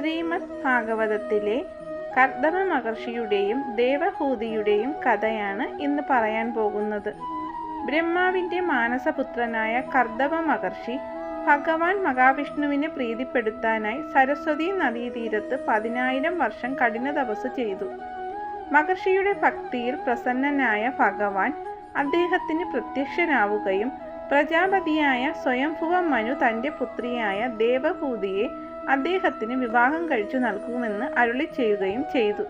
ശ്രീമദ് ഭാഗവതത്തിലെ കർദമ മഹർഷിയുടെയും ദേവഹൂതിയുടെയും കഥയാണ് ഇന്ന് പറയാൻ പോകുന്നത്. ബ്രഹ്മാവിൻ്റെ മാനസപുത്രനായ കർദമ മഹർഷി ഭഗവാൻ മഹാവിഷ്ണുവിനെ പ്രീതിപ്പെടുത്താനായി സരസ്വതി നദീതീരത്ത് 10,000 വർഷം കഠിന തപസ് ചെയ്തു. മഹർഷിയുടെ ഭക്തിയിൽ പ്രസന്നനായ ഭഗവാൻ അദ്ദേഹത്തിന് പ്രത്യക്ഷനാവുകയും പ്രജാപതിയായ സ്വയംഭുവ മനു തൻ്റെ പുത്രിയായ ദേവഹൂതിയെ അദ്ദേഹത്തിന് വിവാഹം കഴിച്ചു നൽകുമെന്ന് അരുളി ചെയ്യുകയും ചെയ്തു.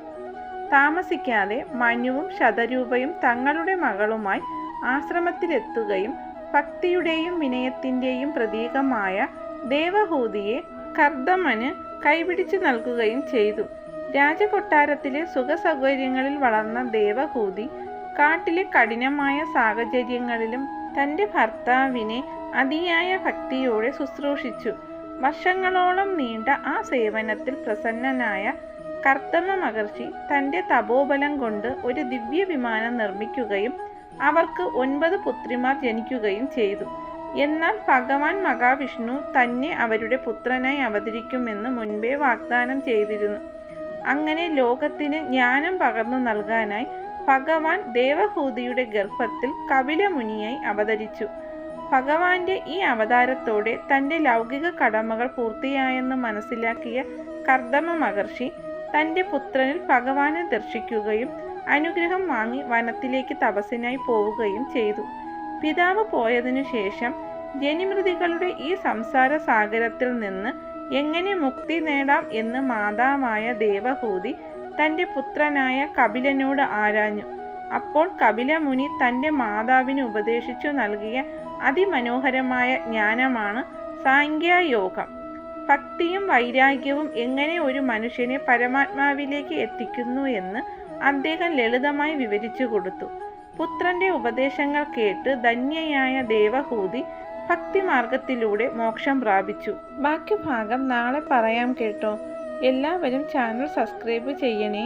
താമസിക്കാതെ മനുവും ശതരൂപയും തങ്ങളുടെ മകളുമായി ആശ്രമത്തിലെത്തുകയും ഭക്തിയുടെയും വിനയത്തിൻ്റെയും പ്രതീകമായ ദേവഹൂതിയെ കർദമന് കൈപിടിച്ചു നൽകുകയും ചെയ്തു. രാജകൊട്ടാരത്തിലെ സുഖസൗകര്യങ്ങളിൽ വളർന്ന ദേവഹൂതി കാട്ടിലെ കഠിനമായ സാഹചര്യങ്ങളിലും തൻ്റെ ഭർത്താവിനെ അതിയായ ഭക്തിയോടെ ശുശ്രൂഷിച്ചു. വർഷങ്ങളോളം നീണ്ട ആ സേവനത്തിൽ പ്രസന്നനായ കർദമ മഹർഷി തൻ്റെ തപോബലം കൊണ്ട് ഒരു ദിവ്യ വിമാനം നിർമ്മിക്കുകയും അവർക്ക് 9 പുത്രിമാർ ജനിക്കുകയും ചെയ്തു. എന്നാൽ ഭഗവാൻ മഹാവിഷ്ണു തന്നെ അവരുടെ പുത്രനായി അവതരിക്കുമെന്ന് മുൻപേ വാഗ്ദാനം ചെയ്തിരുന്നു. അങ്ങനെ ലോകത്തിന് ജ്ഞാനം പകർന്നു നൽകാനായി ഭഗവാൻ ദേവഹൂതിയുടെ ഗർഭത്തിൽ കപിലമുനിയായി അവതരിച്ചു. ഭഗവാന്റെ ഈ അവതാരത്തോടെ തൻ്റെ ലൗകിക കടമകൾ പൂർത്തിയായെന്ന് മനസ്സിലാക്കിയ കർദമ മഹർഷി തൻ്റെ പുത്രനിൽ ഭഗവാനെ ദർശിക്കുകയും അനുഗ്രഹം വാങ്ങി വനത്തിലേക്ക് തപസ്സിനായി പോവുകയും ചെയ്തു. പിതാവ് പോയതിനു ശേഷം ജനിമൃതികളുടെ ഈ സംസാര സാഗരത്തിൽ നിന്ന് എങ്ങനെ മുക്തി നേടാം എന്ന് മാതാവായ ദേവഹൂതി തൻ്റെ പുത്രനായ കപിലനോട് ആരാഞ്ഞു. അപ്പോൾ കപിലമുനി തൻ്റെ മാതാവിന് ഉപദേശിച്ചു നൽകിയ അതിമനോഹരമായ ജ്ഞാനമാണ് സാംഖ്യയോഗം. ഭക്തിയും വൈരാഗ്യവും എങ്ങനെ ഒരു മനുഷ്യനെ പരമാത്മാവിലേക്ക് എത്തിക്കുന്നു എന്ന് അദ്ദേഹം ലളിതമായി വിവരിച്ചു കൊടുത്തു. പുത്രന്റെ ഉപദേശങ്ങൾ കേട്ട് ധന്യയായ ദേവഹൂതി ഭക്തിമാർഗത്തിലൂടെ മോക്ഷം പ്രാപിച്ചു. ബാക്കി ഭാഗം നാളെ പറയാം കേട്ടോ. എല്ലാവരും ചാനൽ സബ്സ്ക്രൈബ് ചെയ്യണേ.